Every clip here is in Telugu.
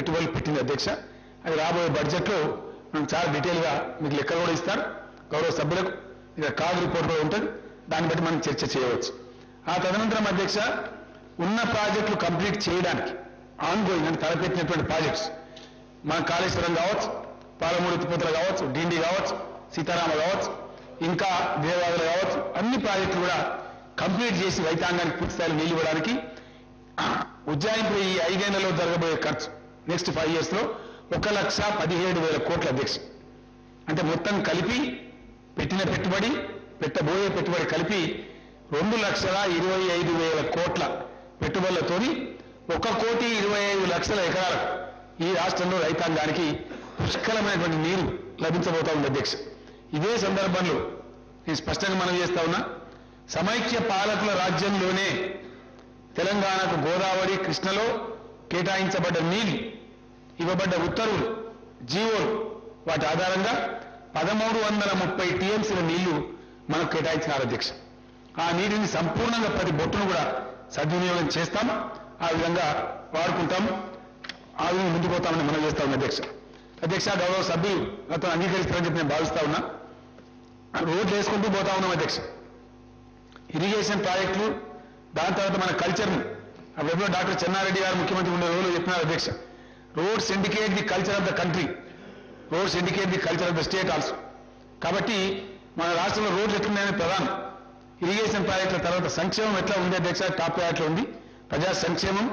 పెట్టుబడులు పెట్టింది అధ్యక్ష. అది రాబోయే బడ్జెట్లో మనం చాలా డీటెయిల్గా మీకు లెక్కలు కూడా ఇస్తారు గౌరవ సభ్యులకు. ఇక కాగ్ రిపోర్ట్ కూడా ఉంటుంది, దాన్ని బట్టి మనం చర్చ చేయవచ్చు. ఆ తదనంతరం అధ్యక్ష ఉన్న ప్రాజెక్టులు కంప్లీట్ చేయడానికి ఆన్గోయింగ్ అని తలపెట్టినటువంటి ప్రాజెక్ట్స్ మన కాళేశ్వరం కావచ్చు, పాలమూరు ఎత్తిపోతల కావచ్చు, డిండి కావచ్చు, సీతారామ కావచ్చు, ఇంకా దేవాలయాలు కావచ్చు, అన్ని ప్రాజెక్టులు కూడా కంప్లీట్ చేసి రైతాంగానికి పూర్తి స్థాయిలో నీళ్లు ఇవ్వడానికి ఉజ్జాయింపు ఈ 5 ఏళ్లలో జరగబోయే ఖర్చు నెక్స్ట్ 5 years లో 1,17,000 కోట్ల అధ్యక్ష. అంటే మొత్తం కలిపి పెట్టిన పెట్టుబడి పెట్టబోయే పెట్టుబడి కలిపి 2,25,000 కోట్ల పెట్టుబడులతోని 1,25,00,000 ఎకరాలకు ఈ రాష్ట్రంలో రైతాంగానికి పుష్కలమైనటువంటి నీరు లభించబోతా ఉంది అధ్యక్ష. ఇదే సందర్భంలో నేను స్పష్టంగా మనం చేస్తా ఉన్నా, సమైక్య పాలకుల రాజ్యంలోనే తెలంగాణకు గోదావరి కృష్ణలో కేటాయించబడ్డ నీళ్లు, ఇవ్వబడ్డ ఉత్తర్వులు, జీవోలు, వాటి ఆధారంగా 1,330 TMCల నీళ్లు మనకు కేటాయించినారు అధ్యక్ష. ఆ నీటిని సంపూర్ణంగా ప్రతి బొట్టును కూడా సద్వినియోగం చేస్తాం, ఆ విధంగా వాడుకుంటాం, ఆ విధంగా ముందుకు పోతామని మనం చేస్తా ఉన్నాం అధ్యక్ష. అధ్యక్ష గౌరవ సభ్యులు అతను అంగీకరిస్తారని చెప్పి నేను భావిస్తా ఉన్నా. రోడ్లు వేసుకుంటూ పోతా ఉన్నాం అధ్యక్ష. ఇరిగేషన్ ప్రాజెక్టులు, దాని తర్వాత మన కల్చర్ను ఆ వెబ్లో డాక్టర్ చెన్నారెడ్డి గారు ముఖ్యమంత్రి ఉండే రోజులు చెప్పినారు అధ్యక్ష. Roads indicate the culture of the country, roads indicate the culture of the state also. కాబట్టి మన రాష్ట్రంలో రోడ్లు ఎట్లున్నాయని ప్రధానం. ఇరిగేషన్ ప్రాజెక్టుల తర్వాత సంక్షేమం ఎట్లా ఉంది అధ్యక్ష? టాప్ ప్రయారిటీ ఉంది. ప్రజా సంక్షేమం,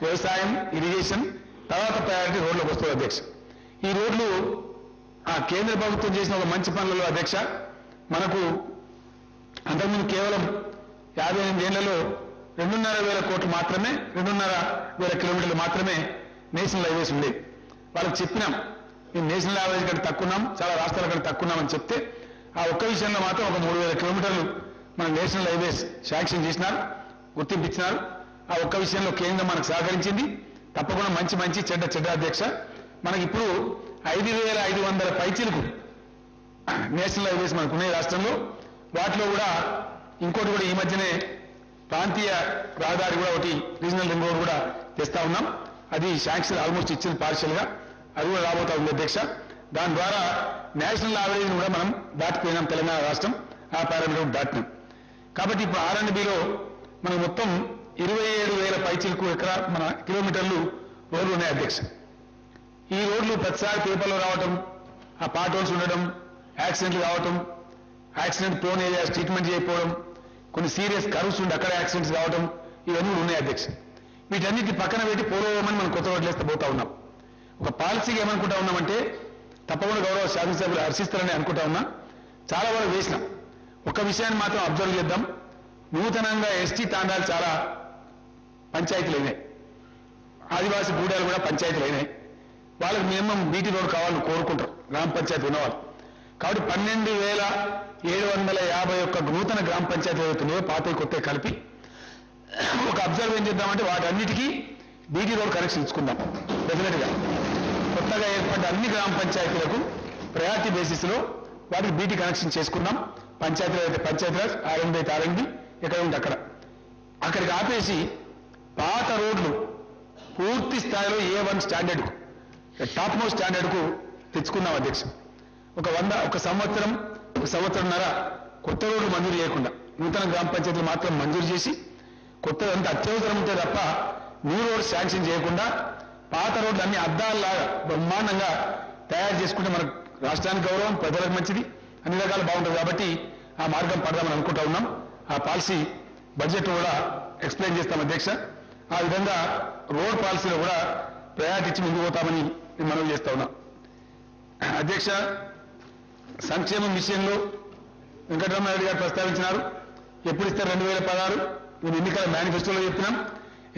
వ్యవసాయం, ఇరిగేషన్, తర్వాత ప్రయారిటీ రోడ్లకు వస్తుంది అధ్యక్ష. ఈ రోడ్లు ఆ కేంద్ర ప్రభుత్వం చేసిన ఒక మంచి పనులలో అధ్యక్ష, మనకు అంతకుముందు కేవలం 58 ఏళ్లలో 2,500 కోట్లు మాత్రమే, 2,500 కిలోమీటర్లు మాత్రమే నేషనల్ హైవేస్ ఉండేవి. వాళ్ళకి చెప్పినాం మేము నేషనల్ యావరేజ్ కంటే తక్కున్నాం, చాలా రాష్ట్రాల కంటే తక్కున్నామని చెప్తే ఆ ఒక్క విషయంలో మాత్రం ఒక 3,000 కిలోమీటర్లు మన నేషనల్ హైవేస్ శాంక్షన్ చేసినారు, గుర్తింపించినారు. ఆ ఒక్క విషయంలో కేంద్రం మనకు సహకరించింది. తప్పకుండా మంచి చెడ్డ అధ్యక్ష. మనకి ఇప్పుడు 5,500 పైచీలకు నేషనల్ హైవేస్ మనకు ఉన్నాయి రాష్ట్రంలో. వాటిలో కూడా ఇంకోటి కూడా ఈ మధ్యనే ప్రాంతీయ రహదారి కూడా ఒకటి, రీజనల్ రింగ్ రోడ్ కూడా తెస్తా ఉన్నాం. అది శాంక్షన్ ఆల్మోస్ట్ ఇచ్చింది పార్షియల్గా, అది కూడా రాబోతా ఉంది అధ్యక్ష. దాని ద్వారా నేషనల్ యావరేజ్ కూడా మనం దాటిపోయినాం, తెలంగాణ రాష్ట్రం ఆ పారామీటర్ దాటినాం. కాబట్టి ఇప్పుడు R&Bలో మనకు మొత్తం 27,000 పైచీలకు మన కిలోమీటర్లు రోడ్లు ఉన్నాయి అధ్యక్ష. ఈ రోడ్లు ప్రతిసారి పేపర్లో రావటం, ఆ పార్ట్ హోల్స్ ఉండడం, యాక్సిడెంట్లు కావటం, యాక్సిడెంట్ ప్రోన్ ఏరియాస్ ట్రీట్మెంట్ చేయకపోవడం, కొన్ని సీరియస్ కర్వ్స్ ఉండి అక్కడ యాక్సిడెంట్స్ కావటం, ఇవన్నీ ఉన్నాయి అధ్యక్ష. వీటన్నిటి పక్కన పెట్టి పోలవరమని మనం కొత్త రోడ్లు వేస్తే పోతా ఉన్నాం. ఒక పాలసీగా ఏమనుకుంటా ఉన్నామంటే తప్పకుండా గౌరవ శాసనసభ్యులు హర్షిస్తారని అనుకుంటా ఉన్నా. చాలా వరకు వేసినాం. ఒక విషయాన్ని మాత్రం అబ్జర్వ్ చేద్దాం. నూతనంగా ఎస్టీ తాండాలు చాలా పంచాయతీలు అయినాయి, ఆదివాసీ గూడాలు కూడా పంచాయతీలు అయినాయి. వాళ్ళకి మినిమం బీటీ రోడ్ కావాలని కోరుకుంటారు గ్రామ పంచాయతీ ఉన్నవాళ్ళు. కాబట్టి 12,751 నూతన గ్రామ పంచాయతీలు అవుతున్నాయో పాత కొత్త కలిపి ఒక అబ్జర్వ్ ఏం చేద్దామంటే వాటన్నిటికీ బీటీ రోడ్ కనెక్షన్ ఇచ్చుకుందాం. డెఫినెట్గా కొత్తగా ఏర్పడ్డ అన్ని గ్రామ పంచాయతీలకు ప్రయారిటీ బేసిస్లో వాటికి బీటీ కనెక్షన్ చేసుకుందాం. పంచాయతీలు అయితే పంచాయతీరాజ్, R&B అయితే R&B, ఎక్కడ ఉంటే అక్కడికి ఆపేసి పాత రోడ్లు పూర్తి స్థాయిలో A1 స్టాండర్డ్కు, టాప్ మోస్ట్ స్టాండర్డ్కు తెచ్చుకున్నాం అధ్యక్ష. ఒక సంవత్సరంన్నర కొత్త రోడ్లు మంజూరు చేయకుండా నూతన గ్రామ పంచాయతీలు మాత్రం మంజూరు చేసి కొత్తదంతా అత్యవసరం ఉంటే తప్ప న్యూ రోడ్ శాంక్షన్ చేయకుండా పాత రోడ్లు అన్ని అద్దాల్లాగా బ్రహ్మాండంగా తయారు చేసుకుంటే మనకు రాష్ట్రానికి గౌరవం, ప్రజలకు మంచిది, అన్ని రకాలు బాగుంటుంది. కాబట్టి ఆ మార్గం పడదామని అనుకుంటా ఉన్నాం. ఆ పాలసీ బడ్జెట్ కూడా ఎక్స్ప్లెయిన్ చేస్తాం అధ్యక్ష. ఆ విధంగా రోడ్ పాలసీలో కూడా ప్రయారిటీ ఇచ్చి ముందుకు పోతామని నేను మనవి చేస్తా ఉన్నా అధ్యక్ష. సంక్షేమం విషయంలో వెంకటరామనాయుడు గారు ప్రస్తావించినారు. ఎప్పుడు ఇస్తారు? 2016 మేము ఎన్నికల మేనిఫెస్టోలో చెప్పినాం,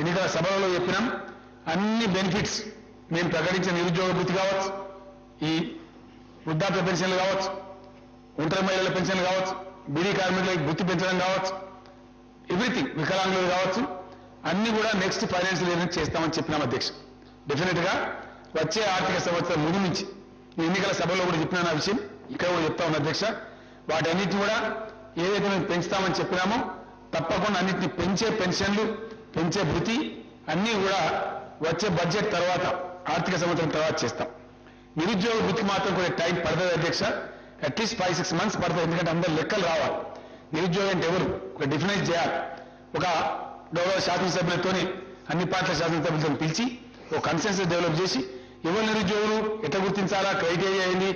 ఎన్నికల సభలలో చెప్పినాం. అన్ని బెనిఫిట్స్ మేము ప్రకటించిన నిరుద్యోగ వృత్తి కావచ్చు, ఈ వృద్ధాప్య పెన్షన్లు కావచ్చు, ఒంటరి మహిళల పెన్షన్లు కావచ్చు, బీడీ కార్మికులకి వృత్తి పెంచడం కావచ్చు, ఎవ్రీథింగ్, వికలాంగులు కావచ్చు, అన్ని కూడా నెక్స్ట్ ఫైనాన్షియల్ ఇయర్ నుంచి చేస్తామని చెప్పినాం అధ్యక్ష. డెఫినెట్గా వచ్చే ఆర్థిక సంవత్సరం ముందు నుంచి ఎన్నికల సభలో కూడా చెప్పినా ఆ విషయం ఇక్కడ కూడా చెప్తా ఉన్నా అధ్యక్ష. వాటన్నిటిని కూడా ఏదైతే మేము పెంచుతామని చెప్పినామో తప్పకుండా అన్నింటినీ పెంచే పెన్షన్లు, పెంచే వృత్తి అన్నీ కూడా వచ్చే బడ్జెట్ తర్వాత ఆర్థిక సంవత్సరం తర్వాత చేస్తాం. నిరుద్యోగ వృత్తికి మాత్రం కొంచెం టైం పడుతుంది అధ్యక్ష. అట్లీస్ట్ 5-6 months పడుతుంది. ఎందుకంటే అందరు లెక్కలు రావాలి. నిరుద్యోగం అంటే ఎవరు ఒక డిఫైన్ చేయాలి. ఒక గౌరవ శాసనసభ్యులతోని అన్ని పార్టీల శాసనసభ్యులతో పిలిచి ఒక కన్సెన్సస్ డెవలప్ చేసి ఎవరు నిరుద్యోగులు ఎట్లా గుర్తించాలా, క్రైటీరియా ఏంది,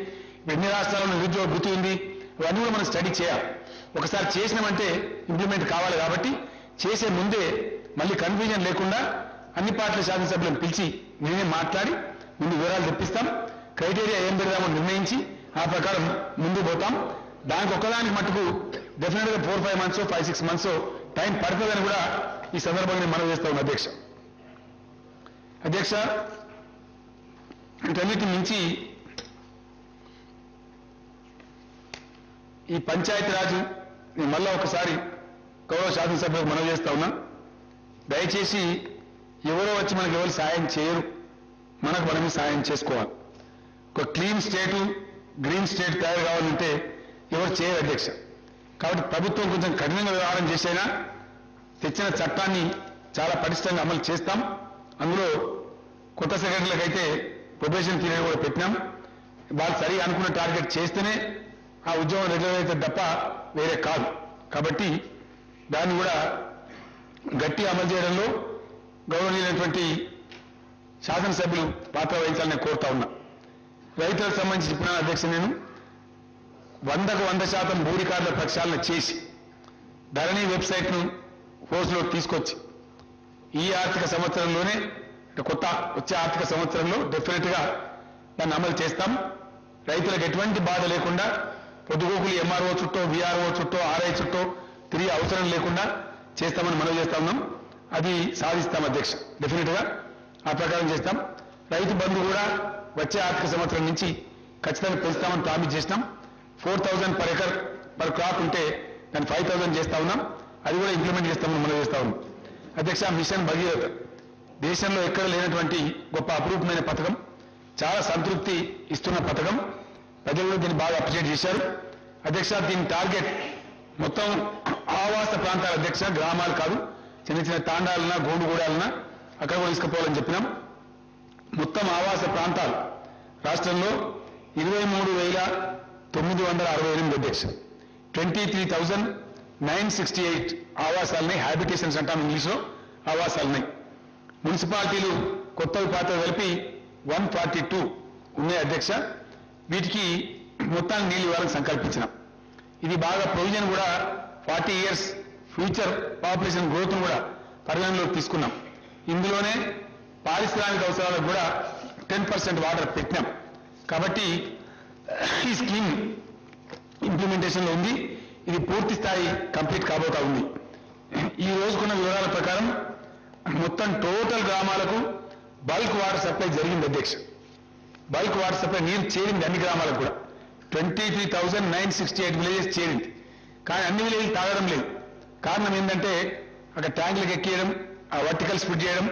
ఎన్ని రాష్ట్రాల్లో నిరుద్యోగ వృత్తి ఉంది, ఇవన్నీ కూడా మనం స్టడీ చేయాలి. ఒకసారి చేసినామంటే ఇంప్లిమెంట్ కావాలి. కాబట్టి చేసే ముందే మళ్ళీ కన్ఫ్యూజన్ లేకుండా అన్ని పార్టీల శాసనసభ్యులను పిలిచి నేనే మాట్లాడి ముందు వివరాలు తెప్పిస్తాం. క్రైటీరియా ఏం పెడదామో నిర్ణయించి ఆ ప్రకారం ముందు పోతాం. దానికి ఒక్కదానికి మటుకు డెఫినెట్గా 4-5 months 5-6 months టైం పడుతుందని కూడా ఈ సందర్భంగా మనం చేస్తా ఉన్నాం అధ్యక్ష. అధ్యక్ష, వీటన్నిటి మించి ఈ పంచాయతీరాజ్ నేను మళ్ళా ఒకసారి గౌరవ శాసనసభ్యులకు మనం చేస్తా ఉన్నా. దయచేసి ఎవరో వచ్చి మనకు ఎవరు సాయం చేయరు, మనకు మనమే సాయం చేసుకోవాలి. ఒక క్లీన్ స్టేటు, గ్రీన్ స్టేట్ తయారు కావాలంటే ఎవరు చేయరు అధ్యక్ష. కాబట్టి ప్రభుత్వం కొంచెం కఠినంగా వ్యవహారం చేసైనా తెచ్చిన చట్టాన్ని చాలా పటిష్టంగా అమలు చేస్తాం. అందులో కొత్త సెక్రటరీలకైతే ప్రొబేషన్ పీరియడ్ కూడా పెట్టినాం. వాళ్ళు సరిగా అనుకున్న టార్గెట్ చేస్తేనే ఆ ఉద్యోగం రెగ్యులర్ అయితే తప్ప వేరే కాదు. కాబట్టి దాన్ని కూడా గట్టి అమలు చేయడంలో గౌరవనీయులైనటువంటి శాసనసభ్యులు పాత్ర వహించాలని కోరుతా ఉన్నా. రైతులకు సంబంధించి చెప్పిన అధ్యక్ష, నేను 100కు 100% భూ రికార్డుల ప్రక్షాళన చేసి ధరణి వెబ్సైట్ను ఫోర్స్లో తీసుకొచ్చి ఈ ఆర్థిక సంవత్సరంలోనే కొత్త వచ్చే ఆర్థిక సంవత్సరంలో డెఫినెట్గా దాన్ని అమలు చేస్తాం. రైతులకు ఎటువంటి బాధ లేకుండా పొద్దుగోకులు ఎంఆర్ఓ చుట్టూ, విఆర్ఓ చుట్టూ, ఆర్ఐ చుట్టూ తిరిగి అవసరం లేకుండా చేస్తామని మనం చేస్తా ఉన్నాం. అది సాధిస్తాం అధ్యక్ష. డెఫినెట్గా ఆ ప్రకారం చేస్తాం. రైతు బంధు కూడా వచ్చే ఆర్థిక సంవత్సరం నుంచి ఖచ్చితంగా పెంచుతామని ప్రామిస్ చేసినాం. 4,000 per acre per crop ఉంటే దాన్ని 5,000 చేస్తా ఉన్నాం. అది కూడా ఇంప్లిమెంట్ చేస్తామని మనం చేస్తా ఉన్నాం అధ్యక్ష. మిషన్ భగీరథ దేశంలో ఎక్కడ లేనటువంటి గొప్ప అపురూపమైన పథకం, చాలా సంతృప్తి ఇస్తున్న పథకం. ప్రజలు కూడా దీన్ని బాగా అప్రిషియేట్ చేశారు అధ్యక్ష. దీని టార్గెట్ మొత్తం ఆవాస ప్రాంతాల అధ్యక్ష, గ్రామాలు కాదు, చిన్న చిన్న తాండాలన్నా గోండుగూడాలన్నా అక్కడ కూడా తీసుకుపోవాలని చెప్పినాం. మొత్తం ఆవాస ప్రాంతాలు రాష్ట్రంలో 23,968 అధ్యక్ష. 23,968 ఆవాసాలని, హ్యాబిటేషన్స్ అంటాం ఇంగ్లీష్లో, ఆవాసాలున్నాయి. మున్సిపాలిటీలు కొత్తవి పాత్ర కలిపి 142 ఉన్నాయి అధ్యక్ష. వీటికి మొత్తాన్ని నీళ్ళు ఇవ్వాలని సంకల్పించినాం. ఇది బాగా ప్రొవిజన్ కూడా 40 years ఫ్యూచర్ పాపులేషన్ గ్రోత్ కూడా పరిగణలోకి తీసుకున్నాం. ఇందులోనే పారిశ్రామిక అవసరాలకు కూడా 10% వాటర్ పెట్టినాం. కాబట్టి ఈ స్కీమ్ ఇంప్లిమెంటేషన్లో ఉంది. ఇది పూర్తి స్థాయి కంప్లీట్ కాబోతా ఉంది. ఈ రోజుకున్న వివరాల ప్రకారం మొత్తం టోటల్ గ్రామాలకు బల్క్ వాటర్ సప్లై జరిగింది అధ్యక్ష. బల్క్ వాటర్ సప్లై నీరు చేరింది అన్ని గ్రామాలకు కూడా. 23,968 విలేజెస్ చేరింది. కానీ అన్ని విలేజ్లు తాగడం లేదు. కారణం ఏంటంటే అక్కడ ట్యాంకులకు ఎక్కియడం, ఆ వర్టికల్ స్ప్లిట్ చేయడం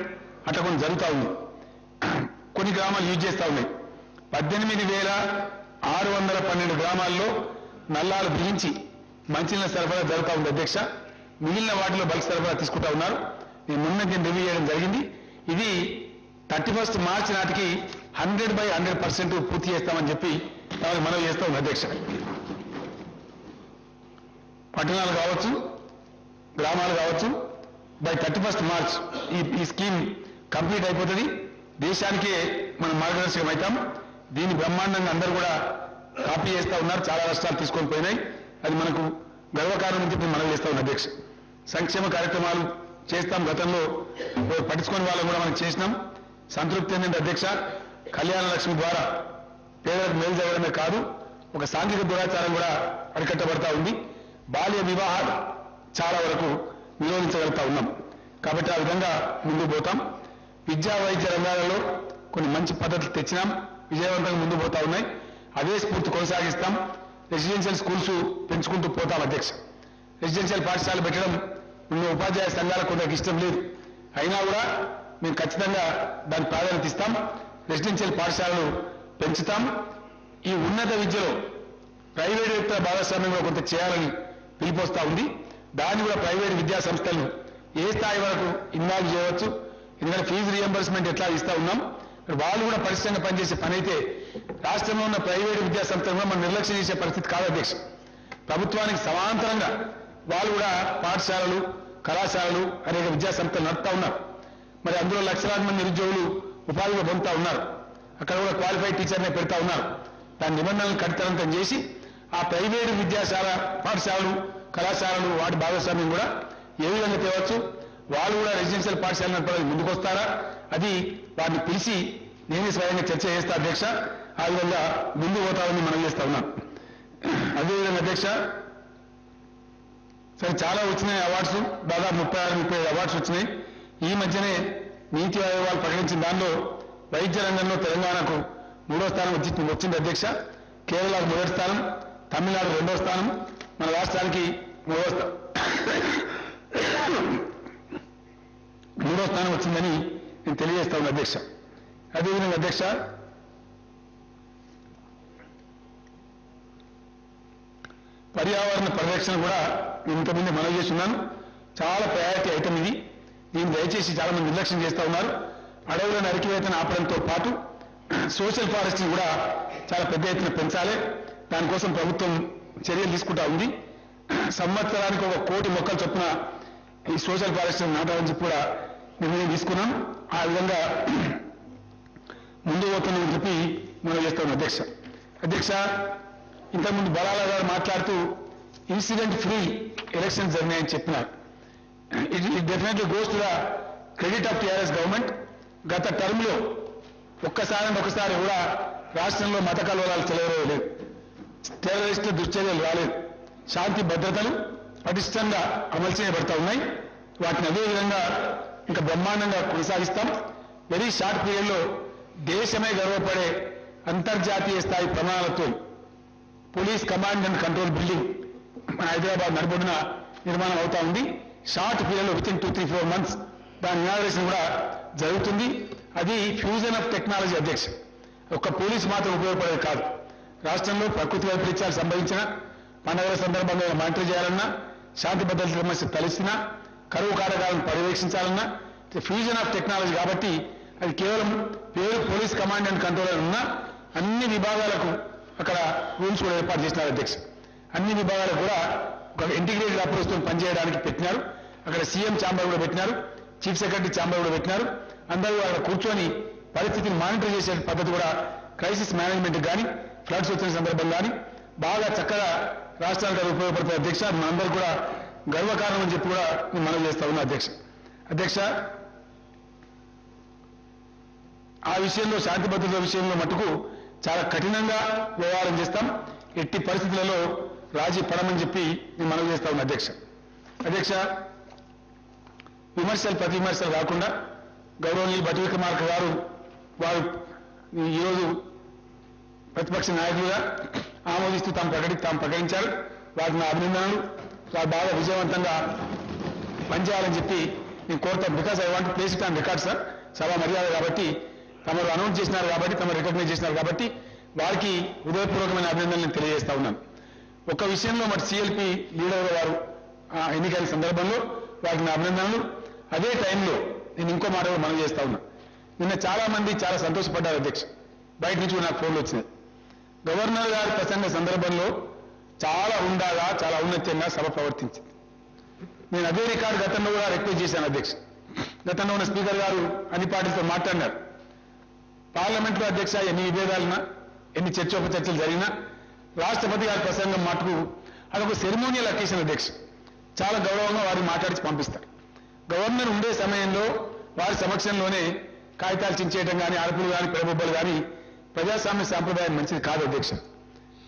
అట్లా కొన్ని జరుగుతూ ఉంది. కొన్ని గ్రామాలు యూజ్ చేస్తూ ఉన్నాయి. 18,612 గ్రామాల్లో నల్లాలు బిగించి మంచినీళ్ళ సరఫరా జరుగుతూ ఉంది అధ్యక్ష. మిగిలిన వాటిలో బల్క్ సరఫరా తీసుకుంటా ఉన్నారు. నేను మొన్న దీన్ని రివ్యూ చేయడం జరిగింది. ఇది 31st March నాటికి 100% పూర్తి చేస్తామని చెప్పి మనం చేస్తా ఉంది అధ్యక్ష. పట్టణాలు కావచ్చు, గ్రామాలు కావచ్చు, బై 31st March ఈ స్కీమ్ కంప్లీట్ అయిపోతుంది. దేశానికే మనం మార్గదర్శకం అవుతాం. దీన్ని బ్రహ్మాండంగా అందరూ కూడా కాపీ చేస్తూ ఉన్నారు. చాలా రాష్ట్రాలు తీసుకొని పోయినాయి. అది మనకు గర్వకారణం చెప్పి మనం చేస్తా ఉన్నాం అధ్యక్ష. సంక్షేమ కార్యక్రమాలు చేస్తాం. గతంలో పట్టించుకునే వాళ్ళని కూడా మనం చేసినాం. సంతృప్తి ఏంటంటే అధ్యక్ష, కళ్యాణ లక్ష్మి ద్వారా పేదలకు మేలు జరగడమే కాదు, ఒక సాంఘిక దురాచారం కూడా అరికట్టబడతా ఉంది. బాల్య వివాహాలు చాలా వరకు నిరోధించగలుగుతా ఉన్నాం. కాబట్టి ఆ విధంగా ముందుకు పోతాం. విద్యా వైద్య రంగాలలో కొన్ని మంచి పద్ధతులు తెచ్చినాం, విజయవంతంగా ముందుకు పోతా ఉన్నాయి. అదే స్ఫూర్తి కొనసాగిస్తాం. రెసిడెన్షియల్ స్కూల్స్ పెంచుకుంటూ పోతాం అధ్యక్ష. రెసిడెన్షియల్ పాఠశాలలు పెట్టడం ఉన్న ఉపాధ్యాయ సంఘాలకు కొందరికి ఇష్టం లేదు. అయినా కూడా మేము ఖచ్చితంగా దాని ప్రాధాన్యత ఇస్తాం. రెసిడెన్షియల్ పాఠశాలలు పెంచుతాం. ఈ ఉన్నత విద్యలో ప్రైవేట్ వ్యక్తుల భాగస్వామ్యం కూడా కొంత చేయాలని పిలుపొస్తా ఉంది. దాన్ని కూడా ప్రైవేట్ విద్యా సంస్థలు ఏ స్థాయి వరకు ఇన్వాల్వ్ చేయవచ్చు. ఎందుకంటే ఫీజు రియంబర్స్మెంట్ ఎట్లా ఇస్తా ఉన్నాం, వాళ్ళు కూడా పరిశ్రమగా పనిచేసే పని అయితే రాష్ట్రంలో ఉన్న ప్రైవేటు విద్యా సంస్థలు కూడా మనం నిర్లక్ష్యం చేసే పరిస్థితి కాదు అధ్యక్ష. ప్రభుత్వానికి సమాంతరంగా వాళ్ళు కూడా పాఠశాలలు కళాశాలలు అనేక విద్యా సంస్థలు నడుపుతా ఉన్నారు. మరి అందులో లక్షలాది మంది నిరుద్యోగులు ఉపాధిలో పొందుతా ఉన్నారు. అక్కడ కూడా క్వాలిఫైడ్ టీచర్నే పెడతా ఉన్నారు. దాని నిబంధనలను కఠితరంతం చేసి ఆ ప్రైవేటు విద్యాశాల పాఠశాలలు కళాశాలలు వాటి భాగస్వామ్యం కూడా ఏ విధంగా తేవచ్చు, వాళ్ళు కూడా రెసిడెన్షియల్ పాఠశాలను నడపడానికి ముందుకు వస్తారా, అది వారిని పిలిచి నేనే స్వయంగా చర్చ చేస్తా అధ్యక్ష. ఆ విధంగా ముందు పోతామని మనం చేస్తా ఉన్నాం. అదేవిధంగా అధ్యక్ష, సరే చాలా వచ్చినాయి అవార్డ్స్, దాదాపు 36-37 అవార్డ్స్ వచ్చినాయి. ఈ మధ్యనే నీతి ఆయోగ్ వాళ్ళు ప్రకటించిన దానిలో వైద్య రంగంలో తెలంగాణకు 3వ స్థానం వచ్చింది అధ్యక్ష. కేరళకు 1వ స్థానం, తమిళనాడు 2వ స్థానం, మన రాష్ట్రానికి 3వ స్థానం వచ్చిందని నేను తెలియజేస్తా ఉన్నా అధ్యక్ష. అదేవిధంగా అధ్యక్ష, పర్యావరణ పరిరక్షణ కూడా నేను ఇంతకుముందే మనవి చేస్తున్నాను. చాలా ప్రయారిటీ ఐటమ్ ఇది. దీన్ని దయచేసి చాలా మంది నిర్లక్ష్యం చేస్తూ ఉన్నారు. అడవులను నరికివేతను ఆపడంతో పాటు సోషల్ ఫారెస్ట్ని కూడా చాలా పెద్ద ఎత్తున పెంచాలి. దానికోసం ప్రభుత్వం చర్యలు తీసుకుంటా ఉంది. సంవత్సరానికి 1 కోటి మొక్కలు చొప్పున ఈ సోషల్ ఫారెస్ట్ నాటాలని చెప్పి కూడా నిర్ణయం తీసుకున్నాం. ఆ విధంగా ముందు పోతున్నామని చెప్పి మనం చేస్తాం అధ్యక్ష. అధ్యక్ష, ఇంతకుముందు బలాల గారు మాట్లాడుతూ ఇన్సిడెంట్ ఫ్రీ ఎలక్షన్స్ జరిగినాయని చెప్పినారు. It definitely goes to the credit of TRS government. గత టర్మ్లో ఒకసారి కూడా రాష్ట్రంలో మత కలవరాలు చెలవలేదు, టెర్రరిస్టుల దుశ్చర్యలు రాలేదు, శాంతి భద్రతలు పటిష్టంగా అమలు చేయబడతా ఉన్నాయి. వాటిని అదేవిధంగా ఇంకా బ్రహ్మాండంగా కొనసాగిస్తాం. వెరీ షార్ట్ పీరియడ్లో దేశమే గర్వపడే అంతర్జాతీయ స్థాయి ప్రమాణాలతో police command and control building మన హైదరాబాద్ నడిబొడ్డున నిర్మాణం అవుతా ఉంది. షార్ట్ పీరియడ్లో విత్ ఇన్ 2-3-4 months దాని ఇనాగరేషన్ కూడా జరుగుతుంది. అది ఫ్యూజన్ ఆఫ్ టెక్నాలజీ అధ్యక్ష. ఒక్క పోలీసు మాత్రం ఉపయోగపడేది కాదు. రాష్ట్రంలో ప్రకృతి వైపరీత్యాలు సంభవించిన, పండుగల సందర్భంగా మానిటర్ చేయాలన్నా, శాంతి భద్రతల సమస్య తలెత్తినా, కరువు కారకాలను పర్యవేక్షించాలన్నా ఫ్యూజన్ ఆఫ్ టెక్నాలజీ కాబట్టి అది కేవలం పేరు పోలీస్ కమాండ్ అండ్ కంట్రోల్ అని ఉన్నా అన్ని విభాగాలకు అక్కడ రూల్స్ కూడా ఏర్పాటు చేసినారు అధ్యక్ష. అన్ని విభాగాలకు కూడా ఒక ఇంటిగ్రేటెడ్ అప్రోచ్తో పనిచేయడానికి పెట్టినారు. అక్కడ సీఎం ఛాంబర్ కూడా పెట్టినారు, చీఫ్ సెక్రటరీ ఛాంబర్ కూడా పెట్టినారు. అందరూ అక్కడ కూర్చొని పరిస్థితిని మానిటర్ చేసే పద్ధతి కూడా క్రైసిస్ మేనేజ్మెంట్ కానీ ఫ్లడ్స్ వచ్చిన సందర్భం కానీ బాగా చక్కగా రాష్ట్రాలకు ఉపయోగపడుతుంది అధ్యక్ష. మనందరూ కూడా గర్వకారణం అని చెప్పి కూడా నేను మనవి చేస్తా ఉన్నా అధ్యక్ష. అధ్యక్ష, ఆ విషయంలో శాంతి భద్రతల విషయంలో మటుకు చాలా కఠినంగా వ్యవహారం చేస్తాం. ఎట్టి పరిస్థితులలో రాజీ పడమని చెప్పి నేను మనవి చేస్తా ఉన్నా అధ్యక్ష. అధ్యక్ష, ప్రతి విమర్శలు కాకుండా గౌరవనీయులు బట్టి విక్రమార్క గారు వారు ఈరోజు ప్రతిపక్ష నాయకులుగా ఆమోదిస్తూ తాము ప్రకటించారు. వారికి నా అభినందనలు. వారు బాగా విజయవంతంగా పనిచేయాలని చెప్పి నేను కోరుతాను. Because I want place it on record sir. సభా మర్యాద కాబట్టి తమరు అనౌన్స్ చేసినారు కాబట్టి, తమరు రికగ్నైజ్ చేసినారు కాబట్టి వారికి హృదయపూర్వకమైన అభినందనలు నేను తెలియజేస్తా ఉన్నాను. ఒక విషయంలో మరి సిఎల్పి లీడర్ వారు ఎన్నికల సందర్భంలో వారికి నా అభినందనలు. అదే టైంలో నేను ఇంకో మాట మనం చేస్తా ఉన్నా. నిన్న చాలా మంది చాలా సంతోషపడ్డారు అధ్యక్ష. బయట నుంచి నాకు ఫోన్లు వచ్చినాయి. గవర్నర్ గారి ప్రసంగ సందర్భంలో చాలా ఉండాగా చాలా ఔన్నత్యంగా సభ ప్రవర్తించింది. నేను అదే రికార్డు గతంలో కూడా రిక్వెస్ట్ చేశాను అధ్యక్ష. గతంలో ఉన్న స్పీకర్ గారు అన్ని పార్టీలతో మాట్లాడినారు. పార్లమెంట్లో అధ్యక్ష ఎన్ని విభేదాలున్నా, ఎన్ని చర్చోపచర్చలు జరిగినా రాష్ట్రపతి గారి ప్రసంగం మటుకు అదొక సెరిమోనియల్ అకేషన్ అధ్యక్ష. చాలా గౌరవంగా వారిని మాట్లాడి పంపిస్తారు. గవర్నర్ ఉండే సమయంలో వారి సమక్షంలోనే కాగితాలు చించేయడం కానీ, అరుపులు కానీ, పెడబొబ్బలు కానీ ప్రజాస్వామ్య సాంప్రదాయం మంచిది కాదు అధ్యక్ష.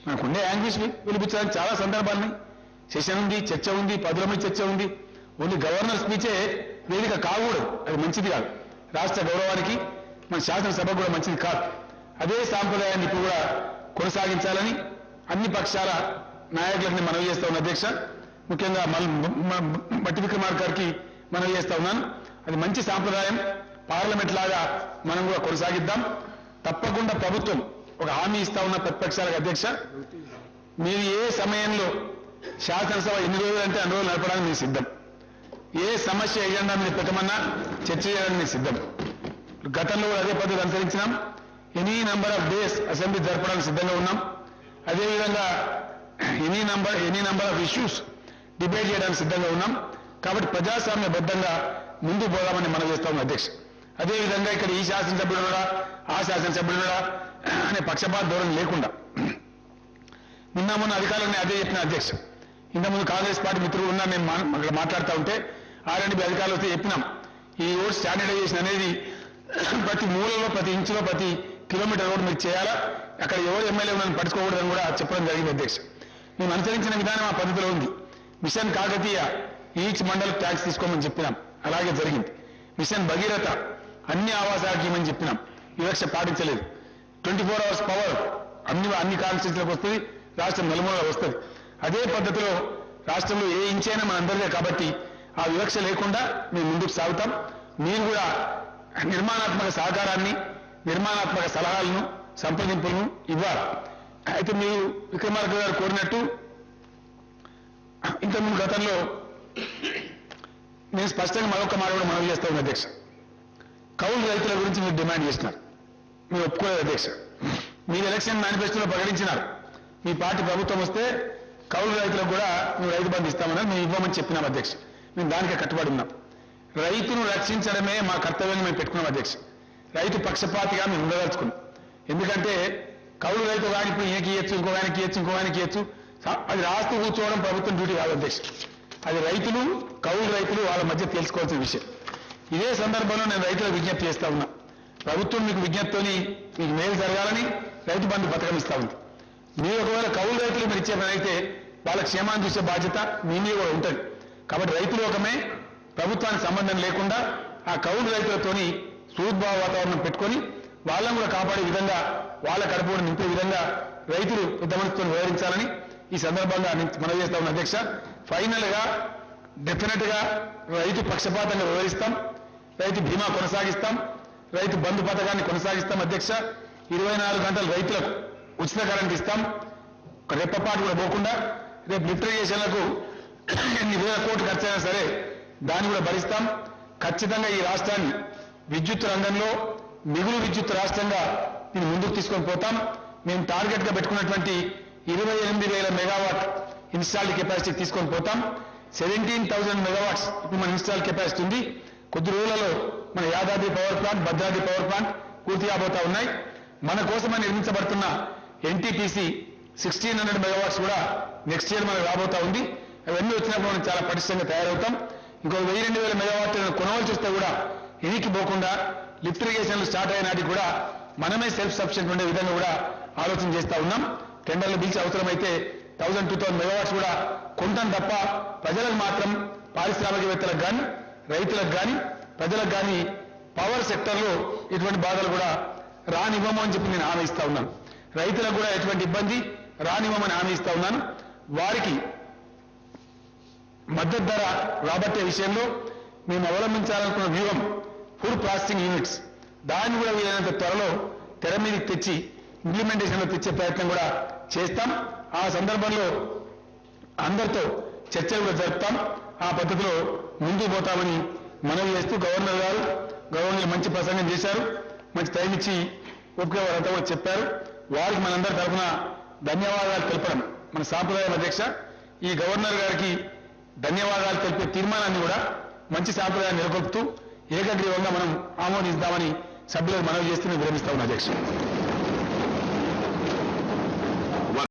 మనకుండే యాంగ్విష్ పిలిపించడానికి చాలా సందర్భాన్ని సెషన్ ఉంది, చర్చ ఉంది, 10 రోజుల చర్చ ఉంది. ఓన్లీ గవర్నర్ స్పీచే వేదిక కాకూడదు. అది మంచిది కాదు. రాష్ట్ర గౌరవానికి మన శాసనసభ కూడా మంచిది కాదు. అదే సాంప్రదాయాన్ని ఇప్పుడు కూడా కొనసాగించాలని అన్ని పక్షాల నాయకులని మనవి చేస్తా ఉన్న అధ్యక్ష. ముఖ్యంగా బట్టి విక్రమార్క గారికి మనవి చేస్తా ఉన్నాను. అది మంచి సాంప్రదాయం. పార్లమెంట్ లాగా మనం కూడా కొనసాగిద్దాం. తప్పకుండా ప్రభుత్వం ఒక హామీ ఇస్తా ఉన్న ప్రతిపక్షాలకు అధ్యక్ష, మీరు ఏ సమయంలో శాసనసభ ఎన్ని రోజులు అంటే అన్ని రోజులు నడపడానికి మీరు సిద్ధం. ఏ సమస్య ఎజెండా మీరు పెట్టమన్నా చర్చ చేయడానికి మీరు సిద్ధం. గతంలో అదే పద్ధతి అనుసరించినాం. Any number of days assembly జరపడానికి సిద్ధంగా ఉన్నాం. అదేవిధంగా any number of issues debate చేయడానికి సిద్ధంగా ఉన్నాం. కాబట్టి ప్రజాస్వామ్యబద్ధంగా ముందు పోదామని మనం చేస్తాం అధ్యక్ష. అదేవిధంగా ఇక్కడ ఈ శాసనసభ్యుడుడా ఆ శాసనసభ్యుడుడా అనే పక్షపాత ధోరణి లేకుండా నిన్న మొన్న అధికారులని అదే చెప్పిన అధ్యక్ష. ఇంతకుముందు కాంగ్రెస్ పార్టీ మిత్రులు ఉన్నా నేను అక్కడ మాట్లాడుతూ ఉంటే R&B అధికారులు వస్తే చెప్పినాం, ఈ రోడ్ స్టాండర్డైజేషన్ అనేది ప్రతి మూలలో ప్రతి ఇంచులో ప్రతి కిలోమీటర్ రోడ్ మీరు చేయాలా, అక్కడ ఎవరు ఎమ్మెల్యే ఉన్నారని పట్టుకోకూడదని కూడా చెప్పడం జరిగింది అధ్యక్ష. మేము అనుసరించిన విధానం ఆ పద్ధతిలో ఉంది. Mission Kakatiya each mandal tax తీసుకోమని చెప్పినాం, అలాగే జరిగింది. మిషన్ భగీరథ అన్ని ఆవాసాలకు ఇవ్వమని చెప్పినాం, వివక్ష పాటించలేదు. 24 hours పవర్ అన్ని కాన్స్టిట్యూన్సీలకు వస్తుంది, రాష్ట్రం నలుమూలలో వస్తుంది. అదే పద్ధతిలో రాష్ట్రంలో ఏ ఇంచైనా మన అందరిదే కాబట్టి ఆ వివక్ష లేకుండా మేము ముందుకు సాగుతాం. మీరు కూడా నిర్మాణాత్మక సహకారాన్ని, నిర్మాణాత్మక సలహాలను, సంప్రదింపులను ఇవ్వాలి. అయితే మీరు విక్రమార్క గారు కోరినట్టు ఇంతకుముందు గతంలో నేను స్పష్టంగా మరొక మాట కూడా మనవి చేస్తా ఉన్నా అధ్యక్ష. కౌలు రైతుల గురించి మీరు డిమాండ్ చేస్తున్నారు, మీరు ఒప్పుకోలేదు అధ్యక్ష. మీరు ఎలక్షన్ మేనిఫెస్టోలో ప్రకటించినారు, మీ పార్టీ ప్రభుత్వం వస్తే కౌలు రైతులకు కూడా మేము రైతు బంధు ఇస్తామని మేము ఇవ్వమని చెప్పినాం అధ్యక్ష. మేము దానికే కట్టుబడి ఉన్నాం. రైతును రక్షించడమే మా కర్తవ్యాన్ని మేము పెట్టుకున్నాం అధ్యక్ష. రైతు పక్షపాతిగా మేము ఉండదలుచుకున్నాం. ఎందుకంటే కౌలు రైతు కానీ ఇప్పుడు ఈయనకి ఇవ్వచ్చు, ఇంకో ఆయనకి ఇవ్వచ్చు, ఇంకో ఆయనకి ఇవ్వచ్చు, అది రాస్తూ కూర్చోవడం ప్రభుత్వం డ్యూటీ కాదు అధ్యక్ష. అది రైతులు, కౌలు రైతులు వాళ్ళ మధ్య తెలుసుకోవాల్సిన విషయం. ఇదే సందర్భంలో నేను రైతులకు విజ్ఞప్తి చేస్తా ఉన్నా. ప్రభుత్వం మీకు విజ్ఞప్తితోని మీకు మేలు జరగాలని రైతు బంధు పథకం ఇస్తా ఉంది. మీరు ఒకవేళ కౌలు రైతులు మీరు ఇచ్చే పని అయితే వాళ్ళ క్షేమాన్ని చూసే బాధ్యత మీ మీద కూడా ఉంటుంది. కాబట్టి రైతులు ఒకమే, ప్రభుత్వానికి సంబంధం లేకుండా ఆ కౌలు రైతులతోని సూద్భావ వాతావరణం పెట్టుకొని వాళ్ళని కూడా కాపాడే విధంగా, వాళ్ళ కడుపును నింపే విధంగా రైతులు పెద్ద మనసుతో వ్యవహరించాలని ఈ సందర్భంగా మనవి చేస్తా ఉన్న అధ్యక్ష. ఫైనల్ గా డెఫినెట్ గా రైతు పక్షపాతంగా వ్యవహరిస్తాం, రైతు బీమా కొనసాగిస్తాం, రైతు బంధు పథకాన్ని కొనసాగిస్తాం అధ్యక్ష. 24 గంటలు రైతులకు ఉచిత కరెంట్ ఇస్తాం, రెప్పపాటు కూడా పోకుండా. రేపు లిఫ్ట్ ఇరిగేషన్లకు ఎన్ని వేల కోట్లు ఖర్చైనా సరే దాన్ని కూడా భరిస్తాం. ఖచ్చితంగా ఈ రాష్ట్రాన్ని విద్యుత్ రంగంలో మిగులు విద్యుత్ రాష్ట్రంగా దీన్ని ముందుకు తీసుకొని పోతాం. మేము టార్గెట్ గా పెట్టుకున్నటువంటి 28,000 మెగావాట్ ఇన్స్టాల్డ్ కెపాసిటీ తీసుకొని పోతాం. 17,000 మెగావాట్స్ ఇప్పుడు మన ఇన్స్టాల్ కెపాసిటీ ఉంది. కొద్ది రోజులలో మన Yadadri power plant, Bhadradri power plant పూర్తి కాబోతా ఉన్నాయి. మన కోసమని నిర్మించబడుతున్న NTPC 1,600 మెగావాట్స్ కూడా నెక్స్ట్ ఇయర్ మనకు రాబోతా ఉంది. అవన్నీ వచ్చినప్పుడు మనం చాలా పటిష్టంగా తయారవుతాం. ఇంకో 1,000-2,000 మెగావాట్లను కొనవలసి వస్తే కూడా ఎనికి పోకుండా లిఫ్ట్ ఇరిగేషన్లు స్టార్ట్ అయినాటికి కూడా మనమే సెల్ఫ్ సఫిషియెంట్ ఉండే విధంగా కూడా ఆలోచన చేస్తా ఉన్నాం. టెండర్లు పిలిచి అవసరమైతే 1,000-2,000 మెగావాట్స్ కూడా కొంటాం తప్ప ప్రజలకు మాత్రం, పారిశ్రామికవేత్తలకు కానీ, రైతులకు కానీ, ప్రజలకు కానీ పవర్ సెక్టర్లో ఎటువంటి బాధలు కూడా రానివ్వము అని చెప్పి నేను హామీ ఇస్తా ఉన్నాను. రైతులకు కూడా ఎటువంటి ఇబ్బంది రానివ్వమని హామీ ఇస్తా ఉన్నాను. వారికి మద్దతు ధర రాబట్టే విషయంలో మేము అవలంబించాలనుకున్న వ్యూహం ఫుడ్ ప్రాసెసింగ్ యూనిట్స్, దాన్ని కూడా వీలైనంత త్వరలో తెర మీదకి తెచ్చి ఇంప్లిమెంటేషన్లో తెచ్చే ప్రయత్నం కూడా చేస్తాం. ఆ సందర్భంలో అందరితో చర్చలు కూడా జరుపుతాం. ఆ పద్ధతిలో ముందుకు పోతామని మనవి చేస్తూ గవర్నర్ మంచి ప్రసంగం చేశారు, మంచి టైం ఇచ్చి ఓపిక వారంతా కూడా చెప్పారు. వారికి మనందరి తరఫున ధన్యవాదాలు తెలపడం మన సాంప్రదాయం అధ్యక్ష. ఈ గవర్నర్ గారికి ధన్యవాదాలు తెలిపే తీర్మానాన్ని కూడా మంచి సాంప్రదాయాన్ని నెలకొల్పుతూ ఏకగ్రీవంగా మనం ఆమోదిస్తామని సభ్యులకు మనవి చేస్తూ విరమిస్తా ఉన్నాం అధ్యక్ష.